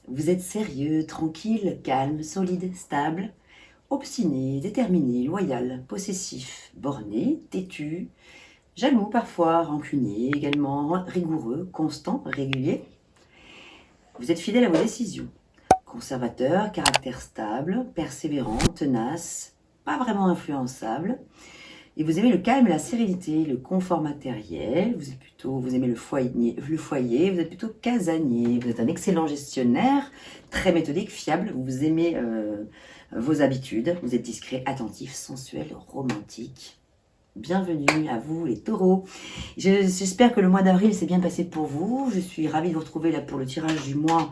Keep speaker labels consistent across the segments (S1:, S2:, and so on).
S1: Vous êtes sérieux, tranquille, calme, solide, stable, obstiné, déterminé, loyal, possessif, borné, têtu, jaloux parfois, rancunier, également rigoureux, constant, régulier. Vous êtes fidèle à vos décisions. Conservateur, caractère stable, persévérant, tenace, pas vraiment influençable. Et vous aimez le calme et la sérénité, le confort matériel, vous aimez le foyer, vous êtes plutôt casanier, vous êtes un excellent gestionnaire, très méthodique, fiable, vous aimez vos habitudes, vous êtes discret, attentif, sensuel, romantique. Bienvenue à vous les taureaux. J'espère que le mois d'avril s'est bien passé pour vous. Je suis ravie de vous retrouver là pour le tirage du mois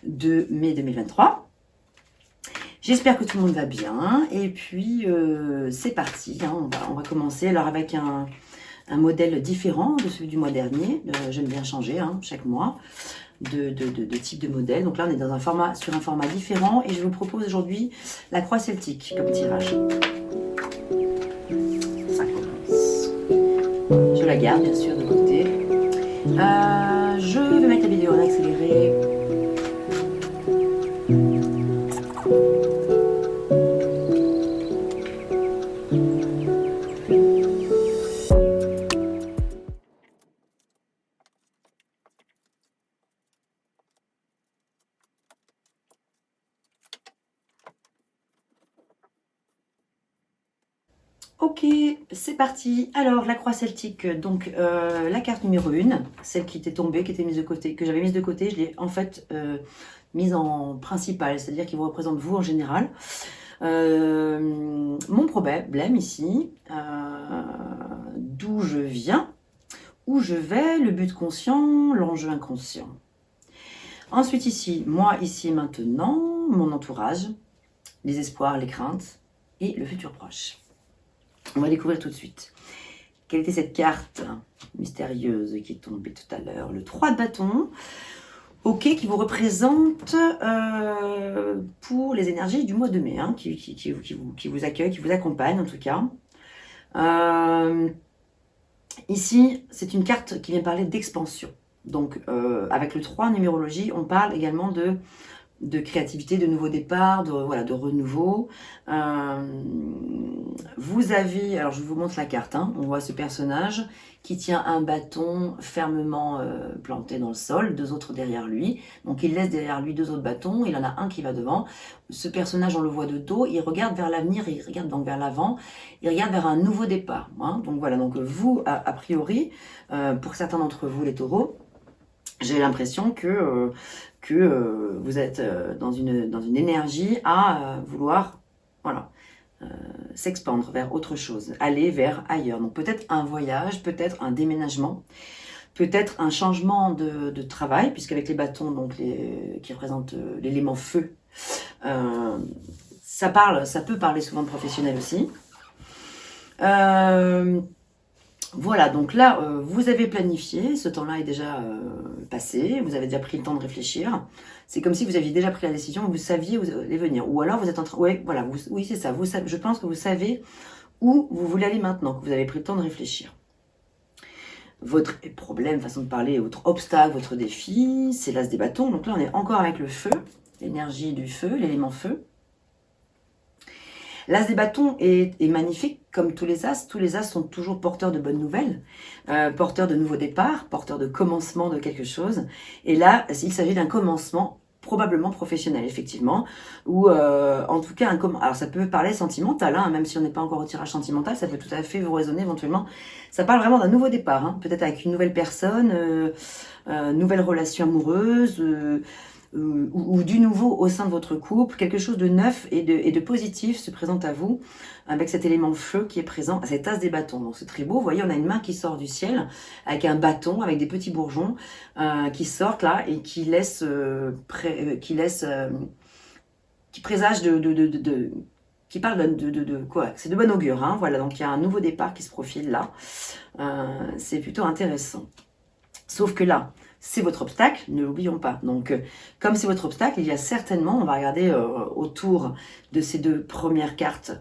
S1: de mai 2023. J'espère que tout le monde va bien. Et puis, c'est parti. Hein, on va commencer alors avec un modèle différent de celui du mois dernier. J'aime bien changer chaque mois de type de modèle. Donc là, on est sur un format différent. Et je vous propose aujourd'hui la croix celtique comme tirage. Ça commence. Je la garde, bien sûr, de côté. Je vais mettre la vidéo en accéléré. Ok, c'est parti. Alors, la croix celtique, donc la carte numéro 1, celle qui était tombée, qui était mise de côté, que j'avais mise de côté, je l'ai en fait mise en principale, c'est-à-dire qu'il vous représente vous en général. Mon problème ici, d'où je viens, où je vais, le but conscient, l'enjeu inconscient. Ensuite ici, moi ici et maintenant, mon entourage, les espoirs, les craintes et le futur proche. On va découvrir tout de suite. Quelle était cette carte mystérieuse qui est tombée tout à l'heure? Le 3 de bâton. Ok, qui vous représente pour les énergies du mois de mai, hein, qui vous accueille, qui vous accompagne en tout cas. Ici, c'est une carte qui vient parler d'expansion. Donc, avec le 3 en numérologie, on parle également de créativité, de nouveau départ, de renouveau. Vous avez, alors je vous montre la carte, hein, on voit ce personnage qui tient un bâton fermement planté dans le sol, deux autres derrière lui. Donc il laisse derrière lui deux autres bâtons, il en a un qui va devant. Ce personnage, on le voit de dos, il regarde vers l'avenir, il regarde donc vers l'avant, il regarde vers un nouveau départ. Hein. Donc voilà, donc vous, a priori, pour certains d'entre vous les taureaux, j'ai l'impression que vous êtes dans une énergie à vouloir s'expandre vers autre chose, aller vers ailleurs. Donc peut-être un voyage, peut-être un déménagement, peut-être un changement de travail, puisqu'avec les bâtons donc qui représentent l'élément feu, ça peut parler souvent de professionnel aussi. Voilà, donc là, vous avez planifié, ce temps-là est déjà passé, vous avez déjà pris le temps de réfléchir. C'est comme si vous aviez déjà pris la décision, vous saviez où vous allez venir. Ou alors vous êtes en train... Ouais, voilà, oui, c'est ça. Je pense que vous savez où vous voulez aller maintenant, que vous avez pris le temps de réfléchir. Votre problème, façon de parler, votre obstacle, votre défi, c'est l'as des bâtons. Donc là, on est encore avec le feu, l'énergie du feu, l'élément feu. L'as des bâtons est magnifique, comme tous les as. Tous les as sont toujours porteurs de bonnes nouvelles, porteurs de nouveaux départs, porteurs de commencement de quelque chose. Et là, il s'agit d'un commencement probablement professionnel, effectivement, ou en tout cas, alors ça peut parler sentimental, hein, même si on n'est pas encore au tirage sentimental, ça peut tout à fait vous résonner éventuellement. Ça parle vraiment d'un nouveau départ, hein, peut-être avec une nouvelle personne, nouvelle relation amoureuse, ou du nouveau au sein de votre couple, quelque chose de neuf et de positif se présente à vous avec cet élément feu qui est présent à cette as des bâtons. Donc c'est très beau, vous voyez, on a une main qui sort du ciel avec un bâton, avec des petits bourgeons qui sortent là et qui présage qui parle de quoi? C'est de bon augure, hein, voilà, donc il y a un nouveau départ qui se profile là, c'est plutôt intéressant. Sauf que là, c'est votre obstacle, ne l'oublions pas. Donc, comme c'est votre obstacle, il y a certainement, on va regarder autour de ces deux premières cartes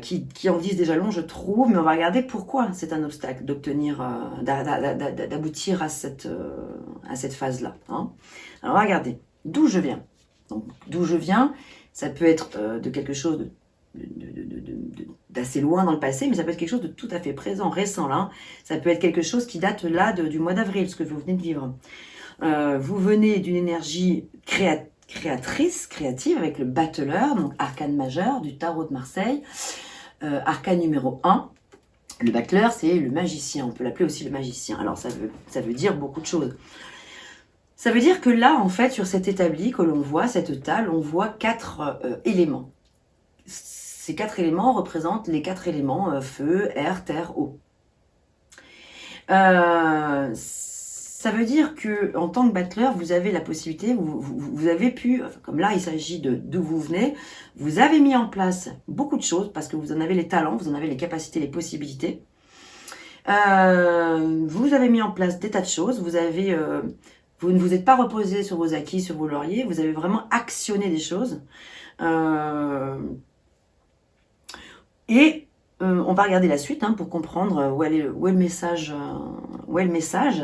S1: qui en disent déjà long, je trouve, mais on va regarder pourquoi c'est un obstacle d'obtenir, d'aboutir à cette phase-là. Hein. Alors, on va regarder. d'où je viens. Donc, d'où je viens, ça peut être de quelque chose d'assez loin dans le passé, mais ça peut être quelque chose de tout à fait présent, récent là. Ça peut être quelque chose qui date là du mois d'avril, ce que vous venez de vivre. Vous venez d'une énergie créatrice, créative, avec le battleur, donc arcane majeur du tarot de Marseille, arcane numéro 1. Le battleur, c'est le magicien, on peut l'appeler aussi le magicien. Alors ça veut dire beaucoup de choses. Ça veut dire que là, en fait, sur cet établi que l'on voit, cette table, on voit 4 éléments. Ces 4 éléments représentent les 4 éléments feu, air, terre, eau. Ça veut dire que en tant que battleur, vous avez la possibilité, vous avez pu, comme là il s'agit d'où vous venez, vous avez mis en place beaucoup de choses parce que vous en avez les talents, vous en avez les capacités, les possibilités. Vous avez mis en place des tas de choses, vous ne vous êtes pas reposé sur vos acquis, sur vos lauriers, vous avez vraiment actionné des choses. On va regarder la suite pour comprendre où est le message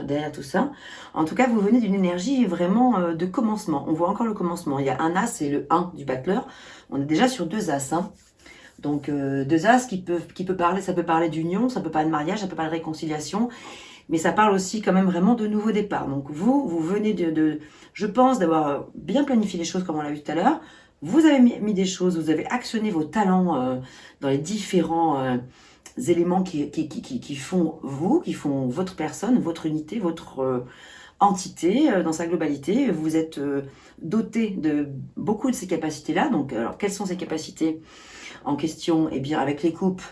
S1: derrière tout ça. En tout cas, vous venez d'une énergie vraiment de commencement. On voit encore le commencement. Il y a un as, c'est le 1 du battleur. On est déjà sur 2 as. Donc 2 as qui peut parler, ça peut parler d'union, ça peut parler de mariage, ça peut parler de réconciliation, mais ça parle aussi quand même vraiment de nouveau départ. Donc vous venez je pense, d'avoir bien planifié les choses comme on l'a vu tout à l'heure. Vous avez mis des choses, vous avez actionné vos talents dans les différents éléments qui font vous, qui font votre personne, votre unité, votre entité dans sa globalité. Vous êtes doté de beaucoup de ces capacités-là. Donc, alors, quelles sont ces capacités en question? Eh bien, avec les coupes,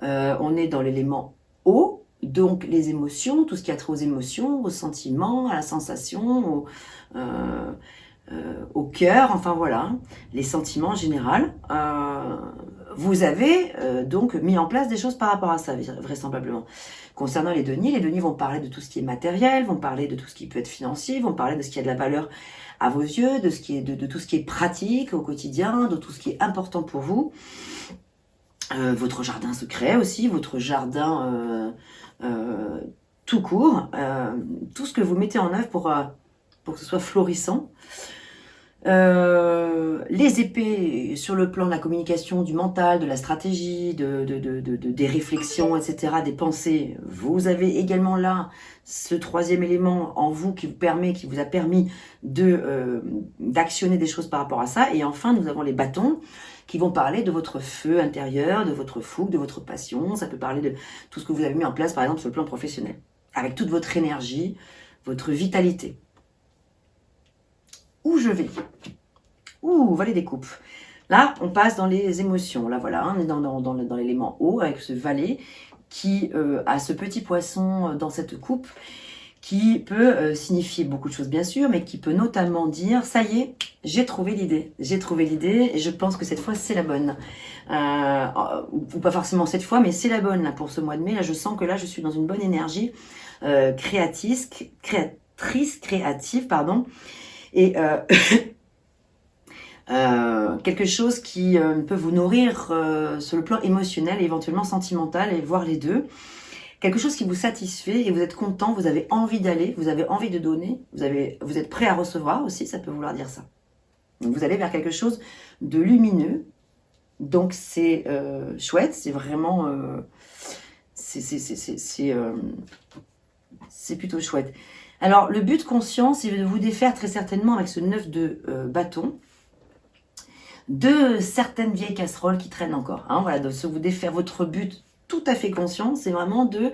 S1: on est dans l'élément eau, donc les émotions, tout ce qui a trait aux émotions, aux sentiments, à la sensation, au cœur, enfin voilà, les sentiments en général. Vous avez donc mis en place des choses par rapport à ça, vraisemblablement. Concernant les deniers vont parler de tout ce qui est matériel, vont parler de tout ce qui peut être financier, vont parler de ce qui a de la valeur à vos yeux, de tout ce qui est pratique au quotidien, de tout ce qui est important pour vous. Votre jardin secret aussi, votre jardin tout court, tout ce que vous mettez en œuvre pour que ce soit florissant. Les épées sur le plan de la communication, du mental, de la stratégie, des réflexions, etc., des pensées. Vous avez également là ce 3e élément en vous qui vous a permis d'actionner des choses par rapport à ça. Et enfin, nous avons les bâtons qui vont parler de votre feu intérieur, de votre fougue, de votre passion. Ça peut parler de tout ce que vous avez mis en place, par exemple, sur le plan professionnel, avec toute votre énergie, votre vitalité. Où je vais? Valet des coupes. Là, on passe dans les émotions. Là, voilà, on est dans l'élément eau avec ce valet qui a ce petit poisson dans cette coupe qui peut signifier beaucoup de choses, bien sûr, mais qui peut notamment dire « ça y est, j'ai trouvé l'idée. J'ai trouvé l'idée et je pense que cette fois, c'est la bonne. » Ou pas forcément cette fois, mais c'est la bonne là, pour ce mois de mai. Là, je sens que là, je suis dans une bonne énergie créative, pardon. Et quelque chose qui peut vous nourrir sur le plan émotionnel et éventuellement sentimental, et voir les deux. Quelque chose qui vous satisfait et vous êtes content, vous avez envie d'aller, vous avez envie de donner, vous êtes prêt à recevoir aussi, ça peut vouloir dire ça. Donc vous allez vers quelque chose de lumineux, donc c'est chouette, c'est vraiment... c'est plutôt chouette. Alors, le but conscient, c'est de vous défaire très certainement avec ce 9 de bâton de certaines vieilles casseroles qui traînent encore. Voilà, de se vous défaire. Votre but tout à fait conscient, c'est vraiment de...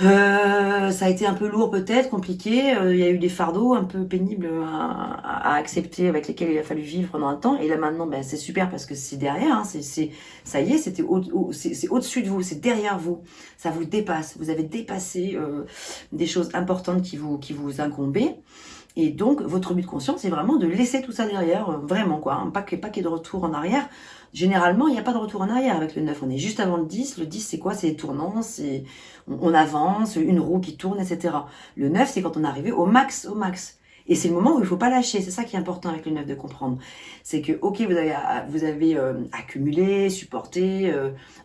S1: ça a été un peu lourd peut-être, compliqué. Il y a eu des fardeaux un peu pénibles à accepter, avec lesquels il a fallu vivre pendant un temps. Et là maintenant, c'est super parce que c'est derrière. Ça y est, c'est au-dessus de vous, c'est derrière vous. Ça vous dépasse. Vous avez dépassé des choses importantes qui vous incombaient. Et donc, votre but conscient, c'est vraiment de laisser tout ça derrière, vraiment quoi. Pas qu'il y ait de retour en arrière. Généralement, il n'y a pas de retour en arrière avec le 9. On est juste avant le 10. Le 10, c'est quoi? C'est les tournants, on avance, une roue qui tourne, etc. Le 9, c'est quand on est arrivé au max, Et c'est le moment où il ne faut pas lâcher. C'est ça qui est important avec le 9 de comprendre. C'est que, ok, vous avez accumulé, supporté,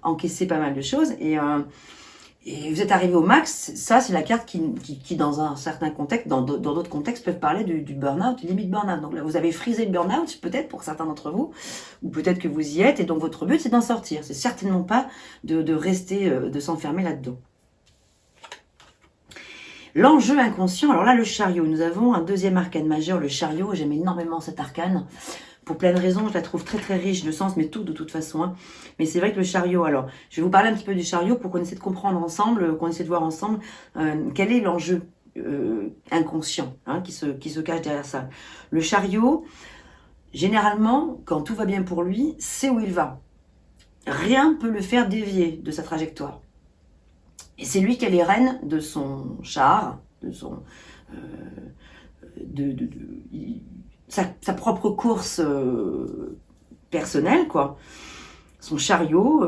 S1: encaissé pas mal de choses. Et vous êtes arrivé au max, ça c'est la carte qui dans un certain contexte, dans d'autres contextes, peuvent parler du burn-out, limite burn-out. Donc là, vous avez frisé le burn-out, peut-être pour certains d'entre vous, ou peut-être que vous y êtes, et donc votre but c'est d'en sortir. C'est certainement pas de rester, de s'enfermer là-dedans. L'enjeu inconscient, alors là le chariot, nous avons un deuxième arcane majeur, le chariot, j'aime énormément cet arcane. Pour plein de raisons, je la trouve très très riche de sens, mais tout de toute façon. Hein. Mais c'est vrai que le chariot, alors, je vais vous parler un petit peu du chariot pour qu'on essaie de comprendre ensemble, qu'on essaie de voir ensemble quel est l'enjeu inconscient hein, qui se cache derrière ça. Le chariot, généralement, quand tout va bien pour lui, c'est où il va. Rien ne peut le faire dévier de sa trajectoire. Et c'est lui qui est les rênes de son char, de son... sa propre course personnelle, quoi. Son chariot.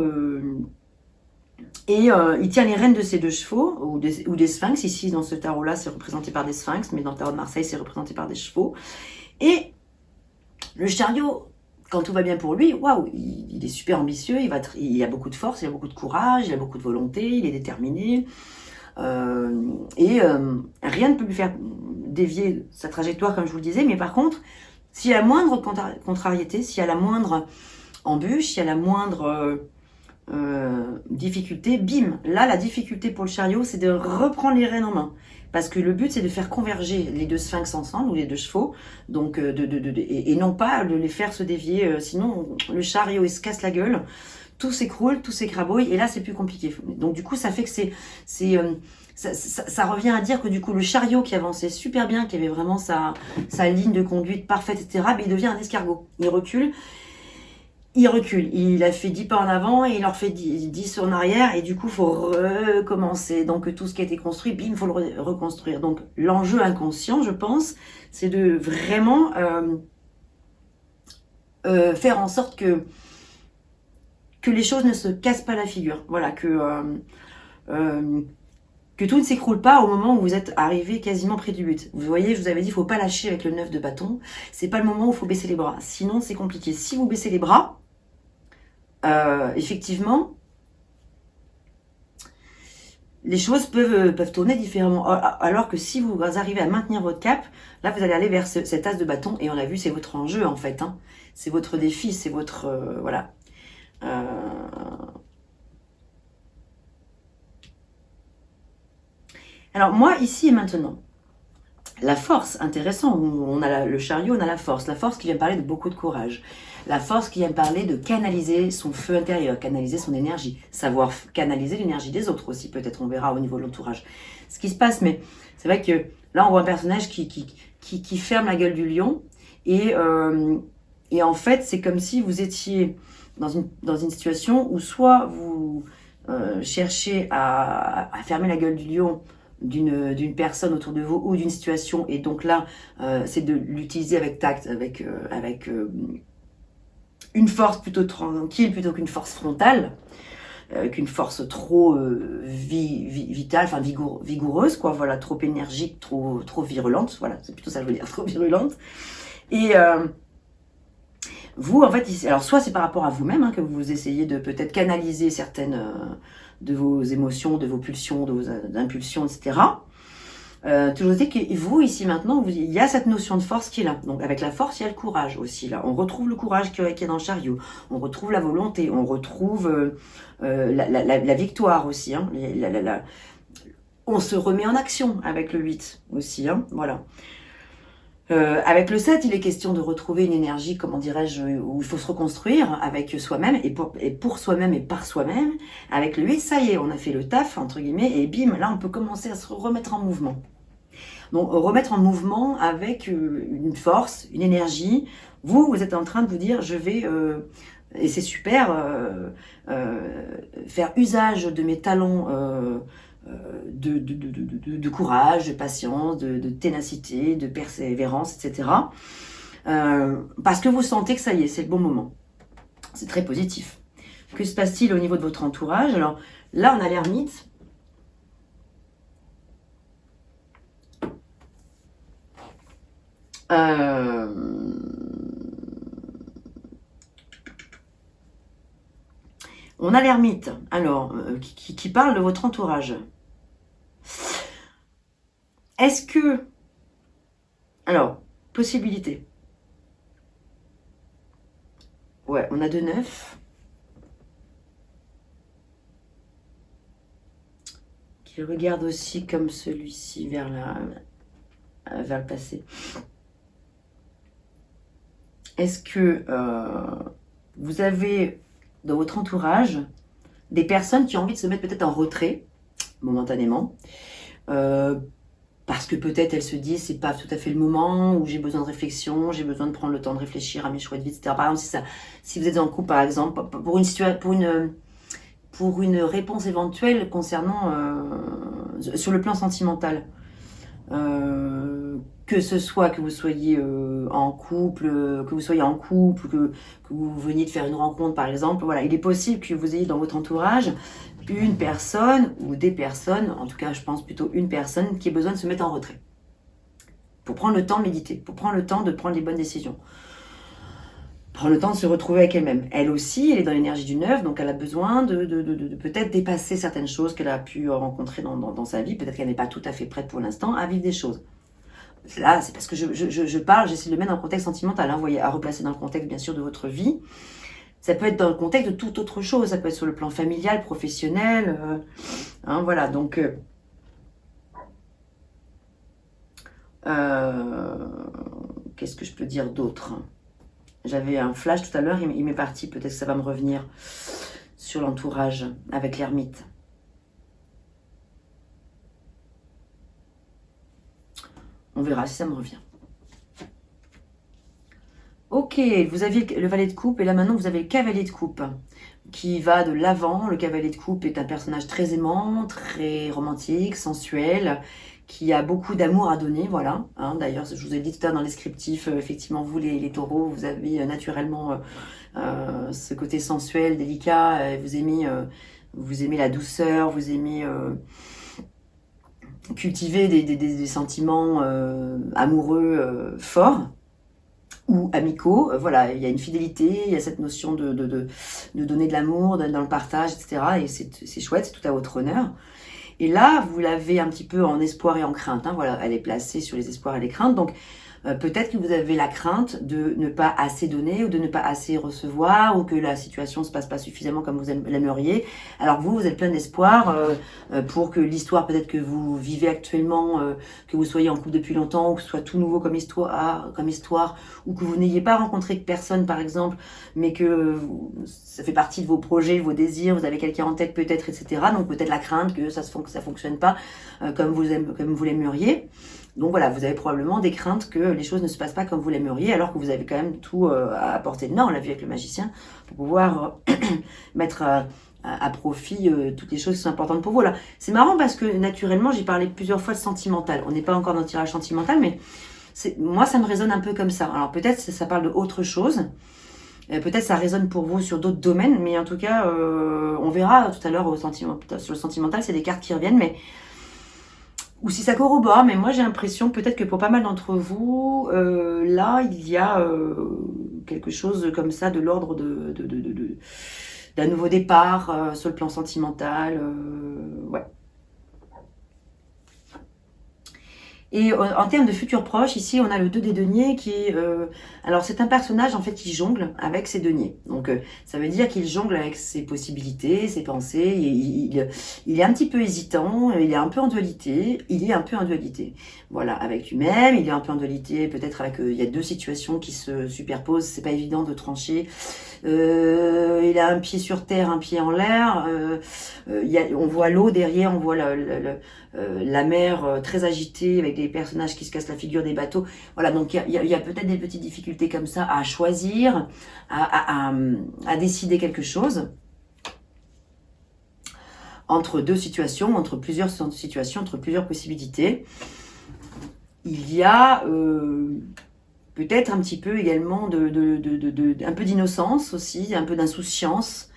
S1: Il tient les rênes de ses deux chevaux, ou des sphinx. Ici, dans ce tarot-là, c'est représenté par des sphinx, mais dans le tarot de Marseille, c'est représenté par des chevaux. Et le chariot, quand tout va bien pour lui, waouh, il est super ambitieux, il a beaucoup de force, il a beaucoup de courage, il a beaucoup de volonté, il est déterminé. Rien ne peut lui faire dévier sa trajectoire, comme je vous le disais. Mais par contre, s'il y a la moindre contrariété, s'il y a la moindre embûche, s'il y a la moindre difficulté, bim, là, la difficulté pour le chariot, c'est de reprendre les rênes en main. Parce que le but, c'est de faire converger les deux sphinx ensemble, ou les deux chevaux, donc, et non pas de les faire se dévier. Sinon, le chariot, il se casse la gueule, tout s'écroule, tout s'écrabouille, et là, c'est plus compliqué. Donc, du coup, ça fait que ça revient à dire que du coup, le chariot qui avançait super bien, qui avait vraiment sa ligne de conduite parfaite, etc., mais il devient un escargot. Il recule. Il a fait 10 pas en avant et il en fait 10 en arrière et du coup il faut recommencer. Donc tout ce qui a été construit, bim, il faut le reconstruire. Donc l'enjeu inconscient, je pense, c'est de vraiment faire en sorte que les choses ne se cassent pas la figure. Voilà, que tout ne s'écroule pas au moment où vous êtes arrivé quasiment près du but. Vous voyez, je vous avais dit, il ne faut pas lâcher avec le 9 de bâton. C'est pas le moment où il faut baisser les bras. Sinon, c'est compliqué. Si vous baissez les bras, effectivement, les choses peuvent tourner différemment. Alors que si vous arrivez à maintenir votre cap, là, vous allez aller vers cet as de bâton. Et on a vu, c'est votre enjeu, en fait. Hein. C'est votre défi, c'est votre... voilà. Alors, moi, ici et maintenant, la force, intéressant, on a le chariot, on a la force qui vient parler de beaucoup de courage, la force qui vient parler de canaliser son feu intérieur, canaliser son énergie, savoir canaliser l'énergie des autres aussi, peut-être on verra au niveau de l'entourage ce qui se passe, mais c'est vrai que là on voit un personnage qui ferme la gueule du lion, et en fait c'est comme si vous étiez dans une situation où soit vous cherchez à fermer la gueule du lion d'une personne autour de vous ou d'une situation, et donc là c'est de l'utiliser avec tact, avec une force plutôt tranquille plutôt qu'une force frontale, qu'une force trop vitale, enfin vigoureuse, quoi, voilà, trop énergique, trop virulente, voilà, c'est plutôt ça que je veux dire, trop virulente. Et vous, en fait, alors soit c'est par rapport à vous-même hein, que vous essayez de peut-être canaliser certaines de vos émotions, de vos pulsions, de vos impulsions, etc. Toujours dit que vous, ici maintenant, il y a cette notion de force qui est là. Donc avec la force, il y a le courage aussi là. On retrouve le courage qui est dans le chariot. On retrouve la volonté. On retrouve la victoire aussi. Hein. On se remet en action avec le 8 aussi. Hein. Voilà. Avec le 7, il est question de retrouver une énergie, comment dirais-je, où il faut se reconstruire avec soi-même, et pour soi-même et par soi-même. Avec le 8, ça y est, on a fait le taf, entre guillemets, et bim, là on peut commencer à se remettre en mouvement. Donc remettre en mouvement avec une force, une énergie. Vous êtes en train de vous dire, je vais, et c'est super, faire usage de mes talents de courage, de patience, de ténacité, de persévérance, etc. Parce que vous sentez que ça y est, c'est le bon moment. C'est très positif. Que se passe-t-il au niveau de votre entourage? Alors là, on a l'ermite. On a l'ermite, alors, qui parle de votre entourage. Est-ce que... Alors, possibilité. Ouais, on a 2 9. Qui regarde aussi comme celui-ci vers le passé. Est-ce que vous avez dans votre entourage des personnes qui ont envie de se mettre peut-être en retrait, momentanément, parce que peut-être elles se disent c'est pas tout à fait le moment, ou j'ai besoin de réflexion, j'ai besoin de prendre le temps de réfléchir à mes choix de vie, etc. Par exemple, si vous êtes en couple, par exemple, pour une réponse éventuelle concernant sur le plan sentimental. Que ce soit que vous soyez en couple, que vous veniez de faire une rencontre par exemple, voilà, il est possible que vous ayez dans votre entourage une personne ou des personnes, en tout cas je pense plutôt une personne qui ait besoin de se mettre en retrait. Pour prendre le temps de méditer, pour prendre le temps de prendre les bonnes décisions. Prendre le temps de se retrouver avec elle-même. Elle aussi, elle est dans l'énergie du 9, donc elle a besoin de peut-être dépasser certaines choses qu'elle a pu rencontrer dans sa vie. Peut-être qu'elle n'est pas tout à fait prête pour l'instant à vivre des choses. Là, c'est parce que je parle, j'essaie de le mettre dans le contexte sentimental, hein, vous voyez, à replacer dans le contexte, bien sûr, de votre vie. Ça peut être dans le contexte de toute autre chose, ça peut être sur le plan familial, professionnel, hein, voilà, donc... qu'est-ce que je peux dire d'autre? J'avais un flash tout à l'heure, il m'est parti, peut-être que ça va me revenir sur l'entourage avec l'ermite. On verra si ça me revient. Ok, vous aviez le valet de coupe et là maintenant vous avez le cavalier de coupe qui va de l'avant. Le cavalier de coupe est un personnage très aimant, très romantique, sensuel, qui a beaucoup d'amour à donner, voilà. Hein, d'ailleurs, je vous ai dit tout à l'heure dans les descriptifs, effectivement, vous les taureaux, vous avez naturellement ce côté sensuel, délicat, vous aimez la douceur, vous aimez cultiver des sentiments amoureux forts ou amicaux, voilà, il y a une fidélité, il y a cette notion de donner de l'amour dans le partage, etc. Et c'est chouette, c'est tout à votre honneur. Et là, vous l'avez un petit peu en espoir et en crainte, hein, voilà, elle est placée sur les espoirs et les craintes, donc peut-être que vous avez la crainte de ne pas assez donner ou de ne pas assez recevoir ou que la situation ne se passe pas suffisamment comme vous l'aimeriez. Alors vous êtes plein d'espoir pour que l'histoire peut-être que vous vivez actuellement, que vous soyez en couple depuis longtemps ou que ce soit tout nouveau comme histoire ou que vous n'ayez pas rencontré personne par exemple, mais que ça fait partie de vos projets, vos désirs, vous avez quelqu'un en tête peut-être, etc. Donc peut-être la crainte que ça fonctionne pas comme vous l'aimeriez. Donc voilà, vous avez probablement des craintes que les choses ne se passent pas comme vous l'aimeriez, alors que vous avez quand même tout à portée de main, on l'a vu avec le magicien, pour pouvoir mettre à profit toutes les choses qui sont importantes pour vous. Là, c'est marrant parce que naturellement, j'ai parlé plusieurs fois de sentimental. On n'est pas encore dans le tirage sentimental, mais moi, ça me résonne un peu comme ça. Alors peut-être ça parle de autre chose. Peut-être ça résonne pour vous sur d'autres domaines, mais en tout cas, on verra tout à l'heure sur le sentimental, c'est des cartes qui reviennent, mais... Ou si ça corrobore, mais moi j'ai l'impression, peut-être que pour pas mal d'entre vous, là, il y a quelque chose comme ça de l'ordre d'un nouveau départ sur le plan sentimental. Ouais. Et en termes de futurs proches, ici, on a le 2 des deniers qui est... alors, c'est un personnage, en fait, qui jongle avec ses deniers. Donc, ça veut dire qu'il jongle avec ses possibilités, ses pensées. Il est un petit peu hésitant, il est un peu en dualité. Voilà, avec lui-même, il est un peu en dualité. Peut-être avec... il y a deux situations qui se superposent. C'est pas évident de trancher. Il a un pied sur terre, un pied en l'air. On voit l'eau derrière, on voit la mer très agitée avec des personnages qui se cassent la figure des bateaux. Voilà, donc il y a peut-être des petites difficultés comme ça à choisir, à décider quelque chose entre deux situations, entre plusieurs situations, entre plusieurs possibilités. Il y a peut-être un petit peu également un peu d'innocence aussi, un peu d'insouciance.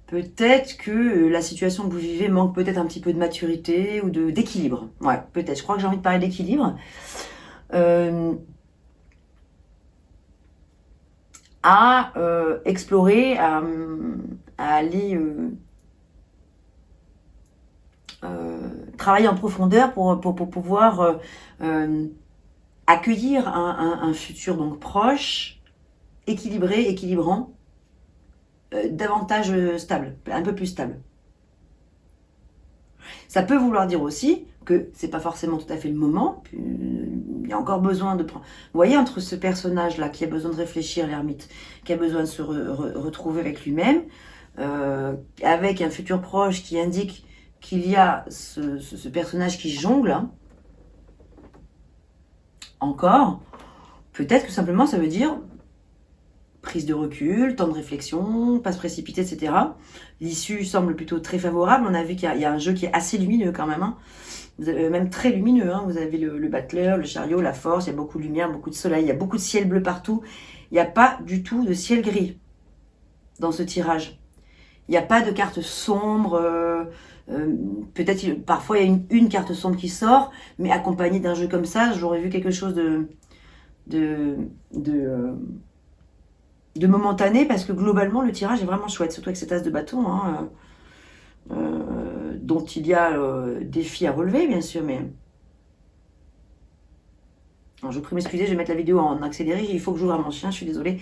S1: Peut-être que la situation que vous vivez manque peut-être un petit peu de maturité ou d'équilibre. Ouais, peut-être. Je crois que j'ai envie de parler d'équilibre. à explorer, à aller travailler en profondeur pour pouvoir accueillir un futur donc proche, équilibré, équilibrant, davantage stable, un peu plus stable. Ça peut vouloir dire aussi que c'est pas forcément tout à fait le moment. Il y a encore besoin de prendre. Vous voyez, entre ce personnage-là qui a besoin de réfléchir, l'ermite, qui a besoin de se retrouver avec lui-même, avec un futur proche qui indique qu'il y a ce personnage qui jongle, hein, encore, peut-être que simplement ça veut dire prise de recul, temps de réflexion, pas se précipiter, etc. L'issue semble plutôt très favorable. On a vu qu'il y a un jeu qui est assez lumineux quand même, hein. Vous avez, même très lumineux, hein. Vous avez le battleur, le chariot, la force, il y a beaucoup de lumière, beaucoup de soleil, il y a beaucoup de ciel bleu partout. Il n'y a pas du tout de ciel gris dans ce tirage. Il n'y a pas de carte sombre. Peut-être parfois il y a une carte sombre qui sort, mais accompagnée d'un jeu comme ça, j'aurais vu quelque chose de momentané, parce que globalement le tirage est vraiment chouette, surtout avec cet as de bâton, hein, dont il y a défi à relever bien sûr, mais alors, je vous prie m'excuser, je vais mettre la vidéo en accéléré, il faut que j'ouvre à mon chien, je suis désolée.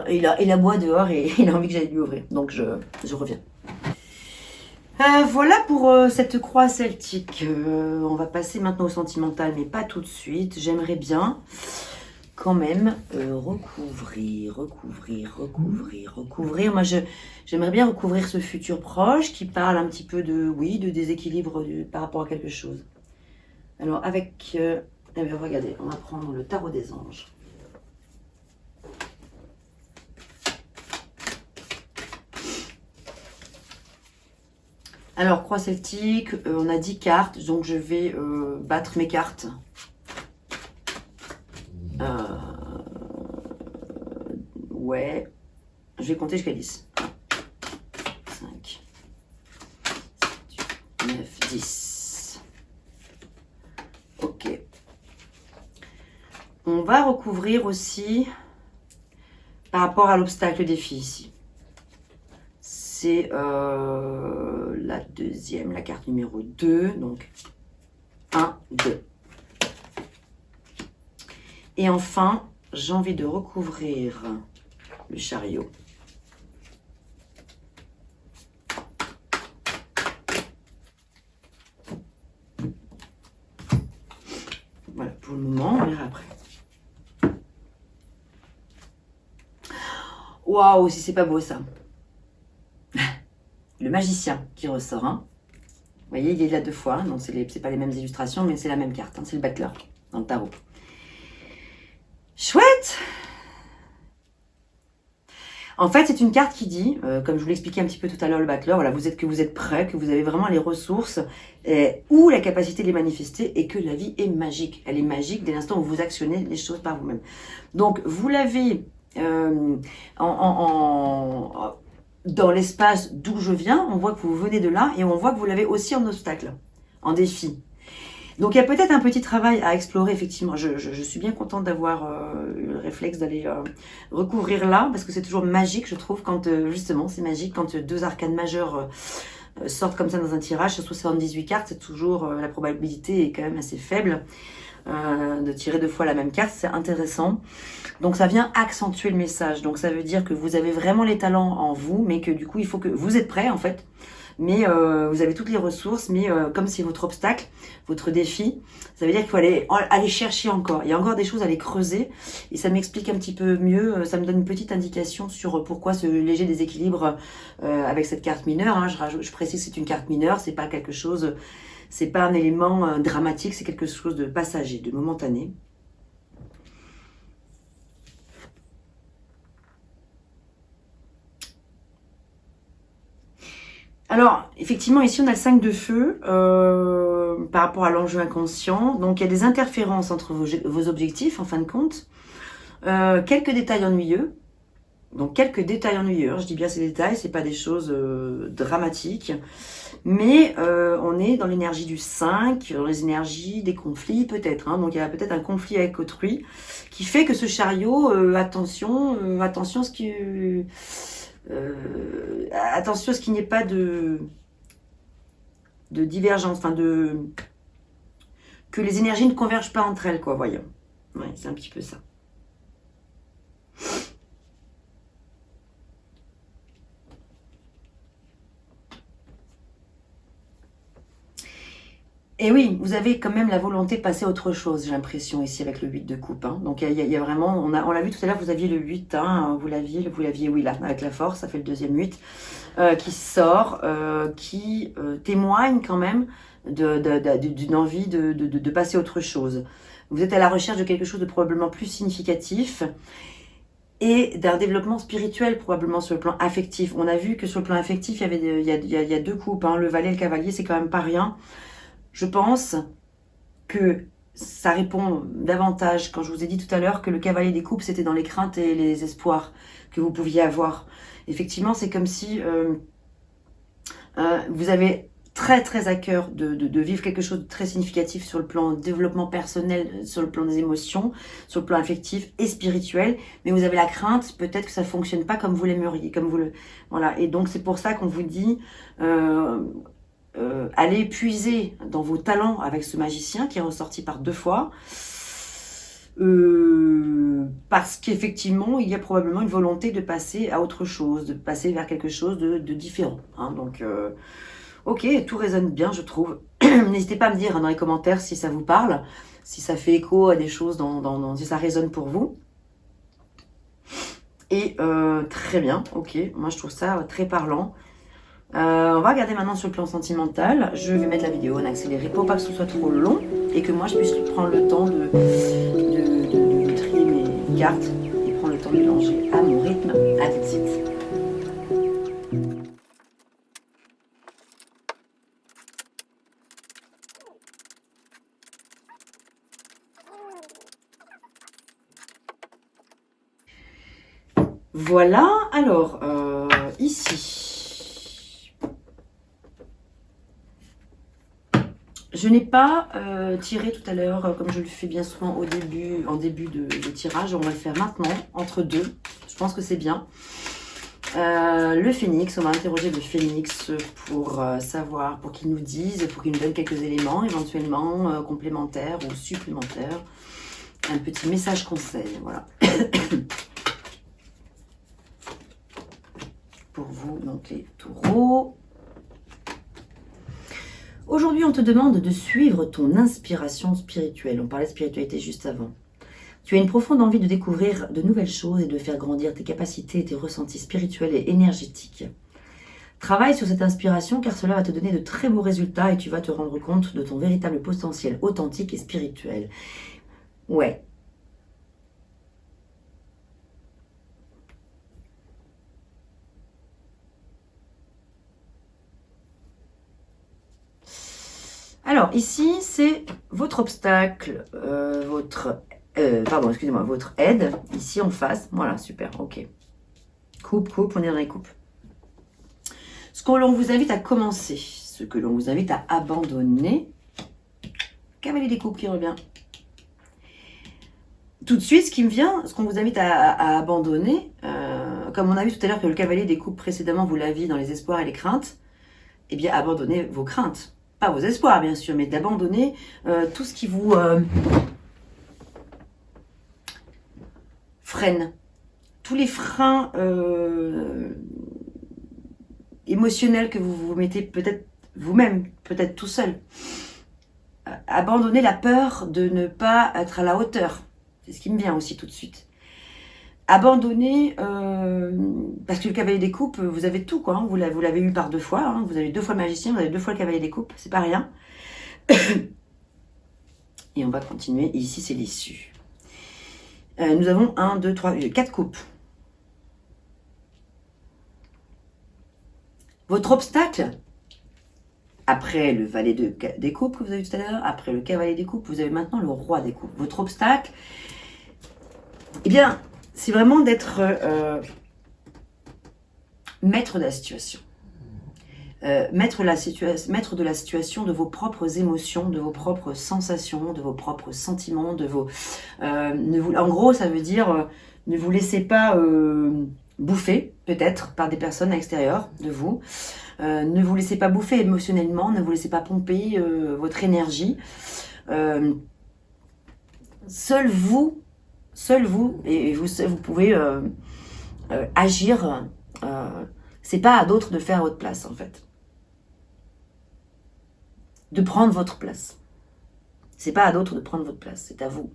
S1: Il aboie dehors et il a envie que j'aille lui ouvrir, donc je reviens. Voilà pour cette croix celtique. On va passer maintenant au sentimental, mais pas tout de suite. J'aimerais bien quand même recouvrir. Moi, j'aimerais bien recouvrir ce futur proche qui parle un petit peu de déséquilibre par rapport à quelque chose. Alors, regardez, on va prendre le tarot des anges. Alors, croix celtique, on a 10 cartes, donc je vais battre mes cartes. Ouais, je vais compter jusqu'à 10. 5, 7, 8, 9, 10. Ok. On va recouvrir aussi par rapport à l'obstacle défi ici. C'est la deuxième, la carte numéro 2. Donc 1, 2. Et enfin, j'ai envie de recouvrir le chariot. Voilà, pour le moment, on verra après. Waouh, si c'est pas beau ça. Le magicien qui ressort, hein. Vous voyez, il est là 2 fois, hein, donc c'est pas les mêmes illustrations, mais c'est la même carte, hein, c'est le battleur dans le tarot. Chouette! En fait, c'est une carte qui dit, comme je vous l'expliquais un petit peu tout à l'heure, le battleur, voilà, vous êtes prêt, que vous avez vraiment les ressources ou la capacité de les manifester et que la vie est magique. Elle est magique dès l'instant où vous actionnez les choses par vous-même. Donc, vous l'avez dans l'espace d'où je viens, on voit que vous venez de là et on voit que vous l'avez aussi en obstacle, en défi. Donc il y a peut-être un petit travail à explorer, effectivement. Je suis bien contente d'avoir eu le réflexe d'aller recouvrir là, parce que c'est toujours magique, je trouve, quand justement, c'est magique, quand 2 arcanes majeures sortent comme ça dans un tirage, sur 78 cartes, c'est toujours, la probabilité est quand même assez faible de tirer 2 fois la même carte, c'est intéressant. Donc ça vient accentuer le message, donc ça veut dire que vous avez vraiment les talents en vous, mais que du coup, il faut que vous êtes prêts en fait. Mais vous avez toutes les ressources, mais comme c'est votre obstacle, votre défi, ça veut dire qu'il faut aller chercher encore. Il y a encore des choses à aller creuser et ça m'explique un petit peu mieux, ça me donne une petite indication sur pourquoi ce léger déséquilibre avec cette carte mineure. Hein. Je précise que c'est une carte mineure, c'est pas quelque chose, c'est pas un élément dramatique, c'est quelque chose de passager, de momentané. Alors, effectivement, ici, on a le 5 de feu par rapport à l'enjeu inconscient. Donc, il y a des interférences entre vos objectifs, en fin de compte. Quelques détails ennuyeux. Donc quelques détails ennuyeux, je dis bien ces détails, c'est pas des choses dramatiques, mais on est dans l'énergie du 5, dans les énergies des conflits peut-être, hein. Donc il y a peut-être un conflit avec autrui qui fait que ce chariot, attention à ce qui... attention à ce qu'il n'y ait pas de divergence, enfin que les énergies ne convergent pas entre elles, quoi, voyons. Ouais, c'est un petit peu ça. Et oui, vous avez quand même la volonté de passer à autre chose, j'ai l'impression, ici, avec le 8 de coupe. Hein. Donc, il y a vraiment, on l'a vu tout à l'heure, vous aviez le 8, hein, vous l'aviez, oui, là, avec la force, ça fait le deuxième 8, qui sort, qui témoigne quand même d'une envie de passer à autre chose. Vous êtes à la recherche de quelque chose de probablement plus significatif et d'un développement spirituel probablement sur le plan affectif. On a vu que sur le plan affectif, il y a deux coupes, hein, le valet et le cavalier, c'est quand même pas rien. Je pense que ça répond davantage, quand je vous ai dit tout à l'heure que le cavalier des coupes, c'était dans les craintes et les espoirs que vous pouviez avoir. Effectivement, c'est comme si vous avez très très à cœur de vivre quelque chose de très significatif sur le plan développement personnel, sur le plan des émotions, sur le plan affectif et spirituel, mais vous avez la crainte peut-être que ça ne fonctionne pas comme vous l'aimeriez, voilà. Et donc c'est pour ça qu'on vous dit allez puiser dans vos talents avec ce magicien qui est ressorti par 2 fois, parce qu'effectivement il y a probablement une volonté de passer à autre chose, de passer vers quelque chose de différent, hein. Donc ok, tout résonne bien, je trouve. N'hésitez pas à me dire dans les commentaires si ça vous parle, si ça fait écho à des choses, si ça résonne pour vous. Et très bien, ok, moi je trouve ça très parlant. On va regarder maintenant sur le plan sentimental. Je vais mettre la vidéo en accéléré pour pas que ce soit trop long et que moi je puisse prendre le temps de trier mes cartes et prendre le temps de mélanger à mon rythme. À tout de suite. Voilà, alors ici. Je n'ai pas tiré tout à l'heure, comme je le fais bien souvent en début de tirage. On va le faire maintenant, entre deux. Je pense que c'est bien. Le phénix, on va interroger le phénix pour savoir, pour qu'il nous dise, pour qu'il nous donne quelques éléments éventuellement complémentaires ou supplémentaires. Un petit message conseil, voilà. Pour vous, donc les taureaux. Aujourd'hui, on te demande de suivre ton inspiration spirituelle. On parlait de spiritualité juste avant. Tu as une profonde envie de découvrir de nouvelles choses et de faire grandir tes capacités et tes ressentis spirituels et énergétiques. Travaille sur cette inspiration car cela va te donner de très beaux résultats et tu vas te rendre compte de ton véritable potentiel authentique et spirituel. Ouais. Alors, ici, c'est votre obstacle, votre aide, ici en face. Voilà, super, ok. Coupe, on est dans les coupes. Ce que l'on vous invite à commencer, ce que l'on vous invite à abandonner. Cavalier des coupes qui revient. Tout de suite, ce qui me vient, ce qu'on vous invite à abandonner, comme on a vu tout à l'heure que le cavalier des coupes précédemment, vous l'aviez dans les espoirs et les craintes, eh bien, abandonnez vos craintes. Pas vos espoirs, bien sûr, mais d'abandonner tout ce qui vous freine. Tous les freins émotionnels que vous vous mettez peut-être vous-même, peut-être tout seul. Abandonnez la peur de ne pas être à la hauteur. C'est ce qui me vient aussi tout de suite. Abandonnez, parce que le cavalier des coupes, vous avez tout, quoi. Hein, vous l'avez eu par 2 fois. Hein, vous avez 2 fois le magicien, vous avez 2 fois le cavalier des coupes. C'est pas rien. Et on va continuer. Et ici, c'est l'issue. Nous avons 1, 2, 3, 4 coupes. Votre obstacle, après le valet des coupes que vous avez vu tout à l'heure, après le cavalier des coupes, vous avez maintenant le roi des coupes. Votre obstacle, eh bien, c'est vraiment d'être maître de la situation. Maître de la situation, de vos propres émotions, de vos propres sensations, de vos propres sentiments, de vos... en gros, ça veut dire ne vous laissez pas bouffer, peut-être, par des personnes extérieures de vous. Ne vous laissez pas bouffer émotionnellement, ne vous laissez pas pomper votre énergie. Seul vous, et vous pouvez agir. C'est pas à d'autres de faire à votre place, en fait. De prendre votre place. C'est pas à d'autres de prendre votre place, c'est à vous.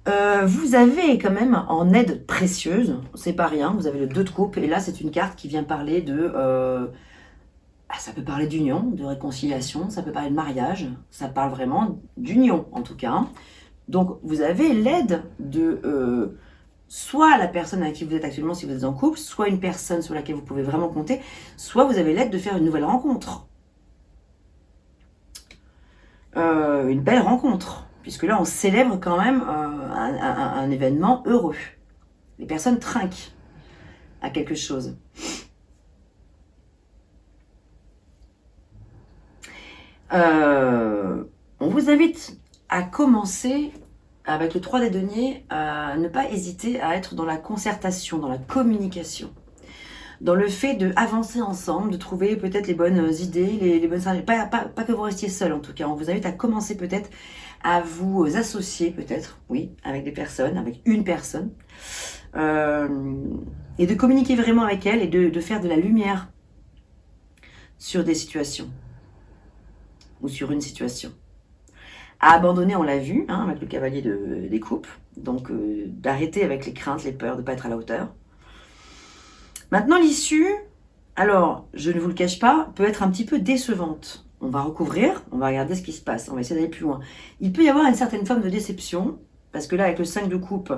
S1: Vous avez quand même en aide précieuse, c'est pas rien, vous avez le 2 de coupe, et là c'est une carte qui vient parler de... ça peut parler d'union, de réconciliation, ça peut parler de mariage, ça parle vraiment d'union en tout cas. Donc vous avez l'aide de... soit la personne avec qui vous êtes actuellement si vous êtes en couple, soit une personne sur laquelle vous pouvez vraiment compter, soit vous avez l'aide de faire une nouvelle rencontre. Une belle rencontre, puisque là on célèbre quand même un événement heureux. Les personnes trinquent à quelque chose. On vous invite à commencer avec le 3 des deniers, à ne pas hésiter à être dans la concertation, dans la communication, dans le fait d'avancer ensemble, de trouver peut-être les bonnes idées, les bonnes stratégies. Pas que vous restiez seul en tout cas. On vous invite à commencer peut-être à vous associer peut-être, oui, avec des personnes, avec une personne, et de communiquer vraiment avec elle et de faire de la lumière sur des situations ou sur une situation. À abandonner, on l'a vu, hein, avec le cavalier des coupes, donc d'arrêter avec les craintes, les peurs, de ne pas être à la hauteur. Maintenant, l'issue, alors, je ne vous le cache pas, peut être un petit peu décevante. On va recouvrir, on va regarder ce qui se passe, on va essayer d'aller plus loin. Il peut y avoir une certaine forme de déception, parce que là, avec le 5 de coupe,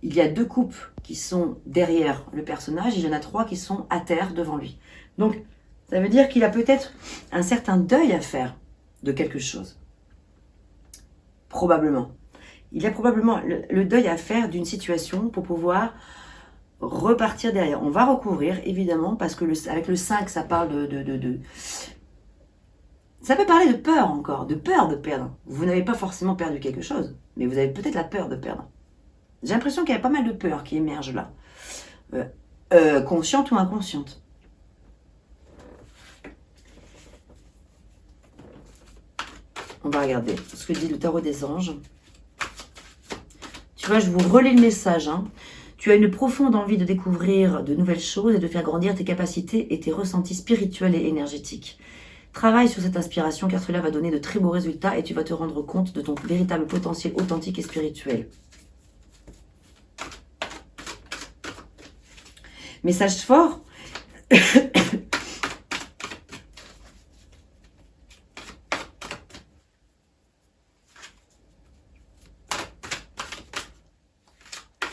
S1: il y a 2 coupes qui sont derrière le personnage, et il y en a 3 qui sont à terre devant lui. Donc, ça veut dire qu'il a peut-être un certain deuil à faire de quelque chose. Probablement. Il a probablement le deuil à faire d'une situation pour pouvoir repartir derrière. On va recouvrir, évidemment, parce que avec le 5, ça parle ça peut parler de peur encore, de peur de perdre. Vous n'avez pas forcément perdu quelque chose, mais vous avez peut-être la peur de perdre. J'ai l'impression qu'il y a pas mal de peur qui émerge là. Consciente ou inconsciente. On va regarder ce que dit le tarot des anges. Tu vois, je vous relis le message. Hein. Tu as une profonde envie de découvrir de nouvelles choses et de faire grandir tes capacités et tes ressentis spirituels et énergétiques. Travaille sur cette inspiration car cela va donner de très beaux résultats et tu vas te rendre compte de ton véritable potentiel authentique et spirituel. Message fort.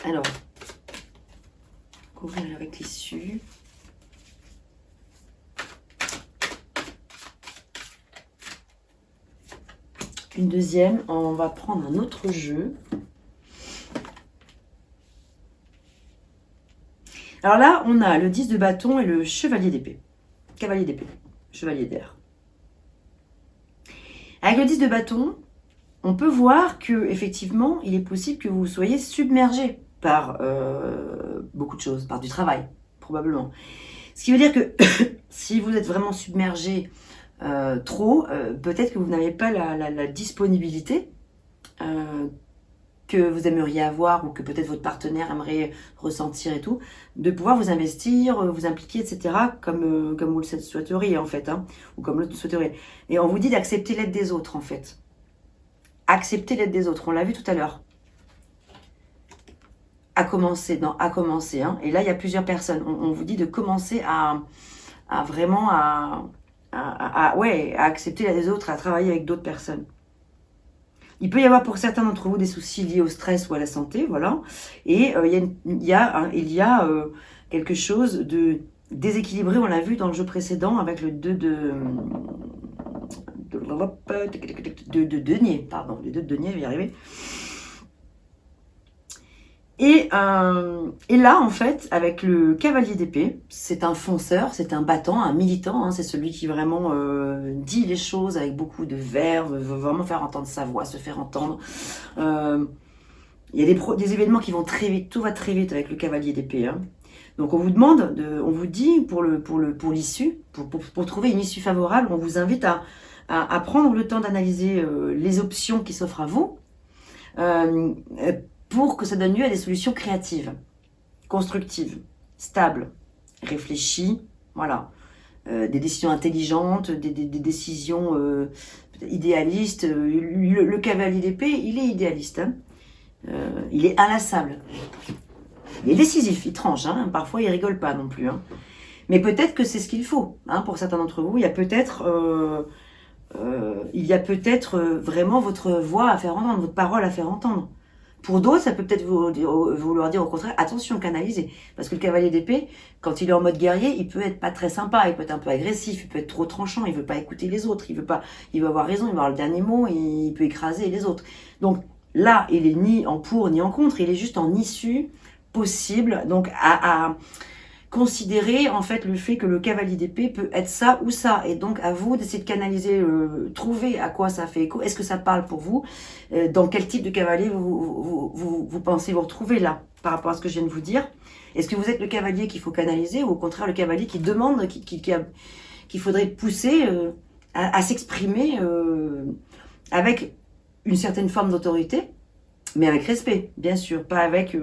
S1: Alors, couvrir avec l'issue. Une deuxième, on va prendre un autre jeu. Alors là, on a le 10 de bâton et le chevalier d'épée. Cavalier d'épée, chevalier d'air. Avec le 10 de bâton, on peut voir que effectivement, il est possible que vous soyez submergé par beaucoup de choses, par du travail, probablement. Ce qui veut dire que si vous êtes vraiment submergé trop, peut-être que vous n'avez pas la disponibilité que vous aimeriez avoir ou que peut-être votre partenaire aimerait ressentir et tout, de pouvoir vous investir, vous impliquer, etc., comme vous le souhaiteriez en fait, hein, ou comme l'autre souhaiterait. Et on vous dit d'accepter l'aide des autres en fait. Accepter l'aide des autres, on l'a vu tout à l'heure. À commencer, hein. Et là, il y a plusieurs personnes. On vous dit de commencer à vraiment accepter l'aide des autres, à travailler avec d'autres personnes. Il peut y avoir pour certains d'entre vous des soucis liés au stress ou à la santé, voilà. Et il y a quelque chose de déséquilibré, on l'a vu dans le jeu précédent avec le 2 de denier, pardon, les 2 de denier, je vais y arriver. Et là, en fait, avec le cavalier d'épée, c'est un fonceur, c'est un battant, un militant, hein, c'est celui qui vraiment dit les choses avec beaucoup de verve, veut vraiment faire entendre sa voix, se faire entendre. Il y a des événements qui vont très vite, tout va très vite avec le cavalier d'épée. Hein. Donc on vous demande, on vous dit pour l'issue, pour trouver une issue favorable, on vous invite à prendre le temps d'analyser les options qui s'offrent à vous pour que ça donne lieu à des solutions créatives, constructives, stables, réfléchies, voilà. Des décisions intelligentes, des décisions idéalistes. Le cavalier d'épée, il est idéaliste, hein. Il est inlassable. Il est décisif, il tranche, hein. Parfois il rigole pas non plus. Hein. Mais peut-être que c'est ce qu'il faut. Hein. Pour certains d'entre vous, il y a peut-être vraiment votre voix à faire entendre, votre parole à faire entendre. Pour d'autres, ça peut peut-être vouloir dire au contraire, attention, canalisez. Parce que le cavalier d'épée, quand il est en mode guerrier, il peut être pas très sympa, il peut être un peu agressif, il peut être trop tranchant, il veut pas écouter les autres, il veut avoir raison, il veut avoir le dernier mot, et il peut écraser les autres. Donc là, il est ni en pour ni en contre, il est juste en issue possible. Donc à considérer en fait le fait que le cavalier d'épée peut être ça ou ça, et donc à vous d'essayer de canaliser, trouver à quoi ça fait écho, est-ce que ça parle pour vous, dans quel type de cavalier vous pensez vous retrouver là, par rapport à ce que je viens de vous dire. Est-ce que vous êtes le cavalier qu'il faut canaliser, ou au contraire le cavalier qui demande, qu'il faudrait pousser à s'exprimer avec une certaine forme d'autorité, mais avec respect, bien sûr, pas avec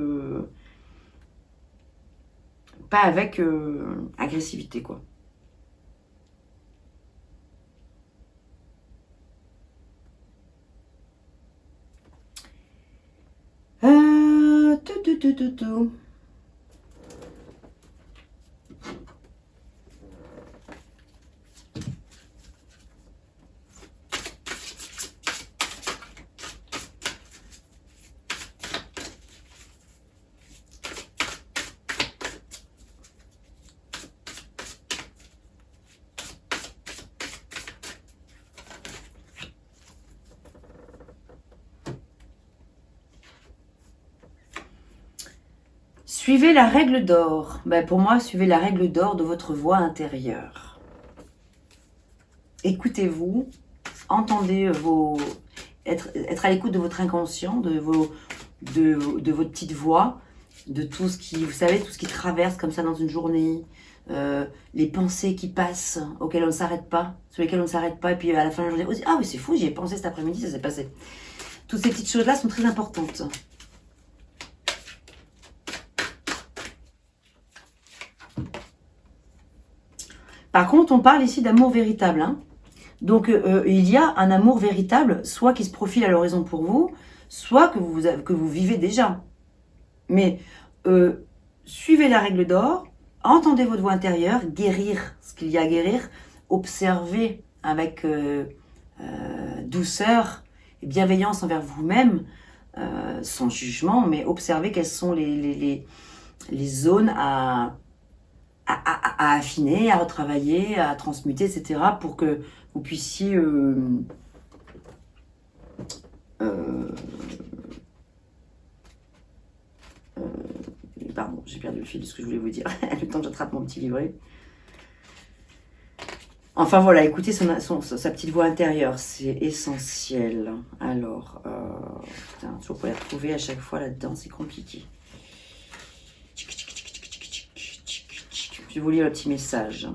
S1: agressivité, quoi. Tout. Suivez la règle d'or. Ben pour moi, suivez la règle d'or de votre voix intérieure. Écoutez-vous, entendez être à l'écoute de votre inconscient, de votre petite voix, de tout ce qui, vous savez, tout ce qui traverse comme ça dans une journée, les pensées qui passent, auxquelles on ne s'arrête pas, sur lesquelles on ne s'arrête pas, et puis à la fin de la journée, ah oui, c'est fou, j'y ai pensé cet après-midi, ça s'est passé. Toutes ces petites choses-là sont très importantes. Par contre, on parle ici d'amour véritable. Hein. Donc, il y a un amour véritable, soit qui se profile à l'horizon pour vous, soit que vous vivez déjà. Mais suivez la règle d'or, entendez votre voix intérieure, guérir ce qu'il y a à guérir, observez avec douceur et bienveillance envers vous-même, sans jugement, mais observez quelles sont les zones à affiner, à retravailler, à transmuter, etc. pour que vous puissiez pardon, j'ai perdu le fil de ce que je voulais vous dire. Le temps que j'attrape mon petit livret. Enfin voilà, écoutez sa petite voix intérieure, c'est essentiel. Alors, putain, toujours pour la trouver à chaque fois là-dedans, c'est compliqué. Je vais vous lire le petit message.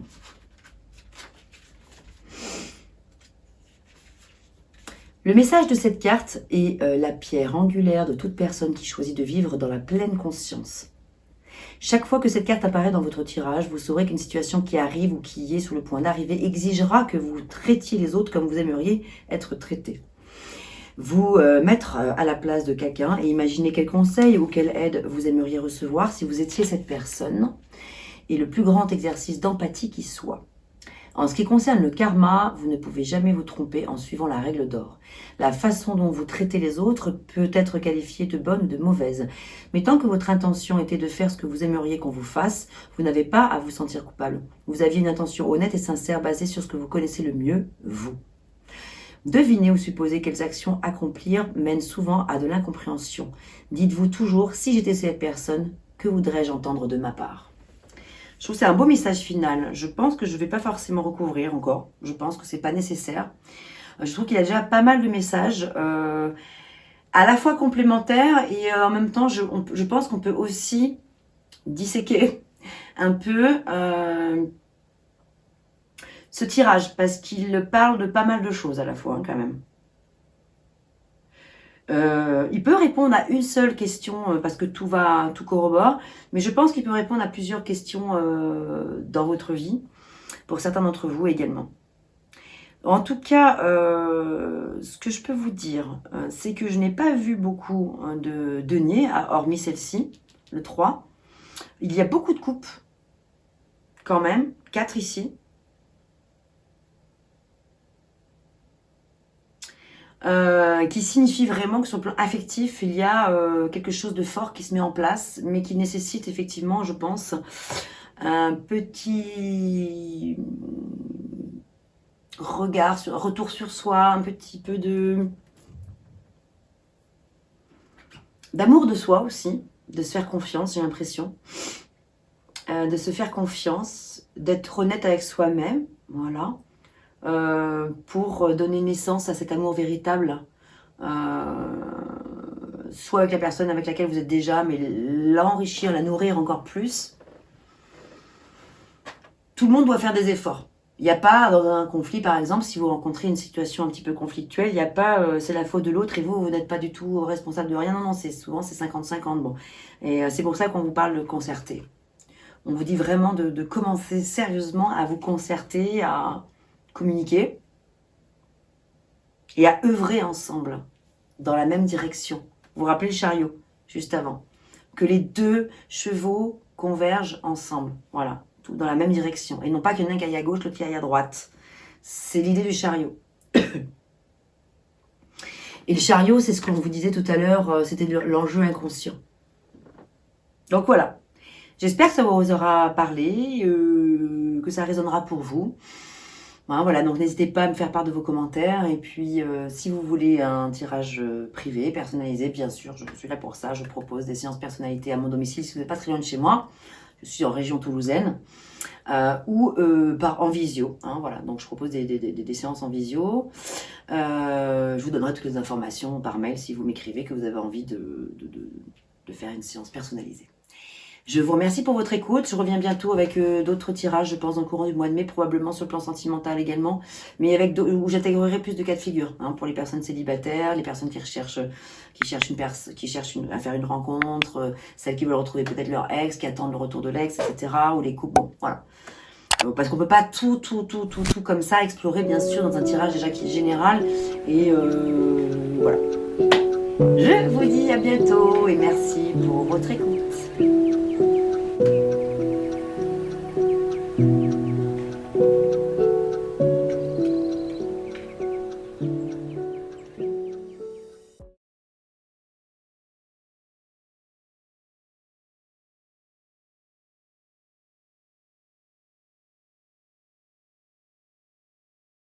S1: Le message de cette carte est la pierre angulaire de toute personne qui choisit de vivre dans la pleine conscience. Chaque fois que cette carte apparaît dans votre tirage, vous saurez qu'une situation qui arrive ou qui est sur le point d'arriver exigera que vous traitiez les autres comme vous aimeriez être traités. Vous mettre à la place de quelqu'un et imaginer quel conseil ou quelle aide vous aimeriez recevoir si vous étiez cette personne. Et le plus grand exercice d'empathie qui soit. En ce qui concerne le karma, vous ne pouvez jamais vous tromper en suivant la règle d'or. La façon dont vous traitez les autres peut être qualifiée de bonne ou de mauvaise. Mais tant que votre intention était de faire ce que vous aimeriez qu'on vous fasse, vous n'avez pas à vous sentir coupable. Vous aviez une intention honnête et sincère basée sur ce que vous connaissez le mieux, vous. Deviner ou supposer quelles actions accomplir mène souvent à de l'incompréhension. Dites-vous toujours, si j'étais cette personne, que voudrais-je entendre de ma part? Je trouve que c'est un beau message final. Je pense que je ne vais pas forcément recouvrir encore. Je pense que c'est pas nécessaire. Je trouve qu'il y a déjà pas mal de messages, à la fois complémentaires et en même temps, je pense qu'on peut aussi disséquer un peu ce tirage, parce qu'il parle de pas mal de choses à la fois, hein, quand même. Il peut répondre à une seule question parce que tout corrobore, mais je pense qu'il peut répondre à plusieurs questions dans votre vie, pour certains d'entre vous également. En tout cas, ce que je peux vous dire, c'est que je n'ai pas vu beaucoup de deniers, hormis celle-ci, le 3. Il y a beaucoup de coupes, quand même, 4 ici. Qui signifie vraiment que sur le plan affectif, il y a quelque chose de fort qui se met en place, mais qui nécessite effectivement, je pense, un petit retour sur soi, un petit peu d'amour de soi aussi, de se faire confiance, j'ai l'impression, de se faire confiance, d'être honnête avec soi-même, voilà. Pour donner naissance à cet amour véritable, soit avec la personne avec laquelle vous êtes déjà, mais l'enrichir, la nourrir encore plus. Tout le monde doit faire des efforts. Il n'y a pas, dans un conflit par exemple, si vous rencontrez une situation un petit peu conflictuelle, il n'y a pas c'est la faute de l'autre et vous n'êtes pas du tout responsable de rien. Non, souvent c'est 50-50. Bon. Et c'est pour ça qu'on vous parle de concerter. On vous dit vraiment de commencer sérieusement à vous concerter, à communiquer et à œuvrer ensemble dans la même direction. Vous vous rappelez le chariot, juste avant. Que les deux chevaux convergent ensemble, voilà, tout dans la même direction. Et non pas qu'il y en ait un qui aille à gauche, l'autre qui aille à droite. C'est l'idée du chariot. Et le chariot, c'est ce qu'on vous disait tout à l'heure, c'était l'enjeu inconscient. Donc voilà. J'espère que ça vous aura parlé, que ça résonnera pour vous. Voilà, donc n'hésitez pas à me faire part de vos commentaires. Et puis, si vous voulez un tirage privé, personnalisé, bien sûr, je suis là pour ça. Je propose des séances personnalisées à mon domicile si vous n'êtes pas très loin de chez moi. Je suis en région toulousaine. Ou en visio. Hein, voilà, donc je propose des séances en visio. Je vous donnerai toutes les informations par mail si vous m'écrivez que vous avez envie de faire une séance personnalisée. Je vous remercie pour votre écoute. Je reviens bientôt avec d'autres tirages, je pense, dans le courant du mois de mai, probablement sur le plan sentimental également, mais où j'intégrerai plus de cas de figure, hein, pour les personnes célibataires, les personnes qui cherchent à faire une rencontre, celles qui veulent retrouver peut-être leur ex, qui attendent le retour de l'ex, etc., ou les couples, bon, voilà. Parce qu'on peut pas tout comme ça explorer, bien sûr, dans un tirage déjà qui est général, et voilà. Je vous dis à bientôt, et merci pour votre écoute.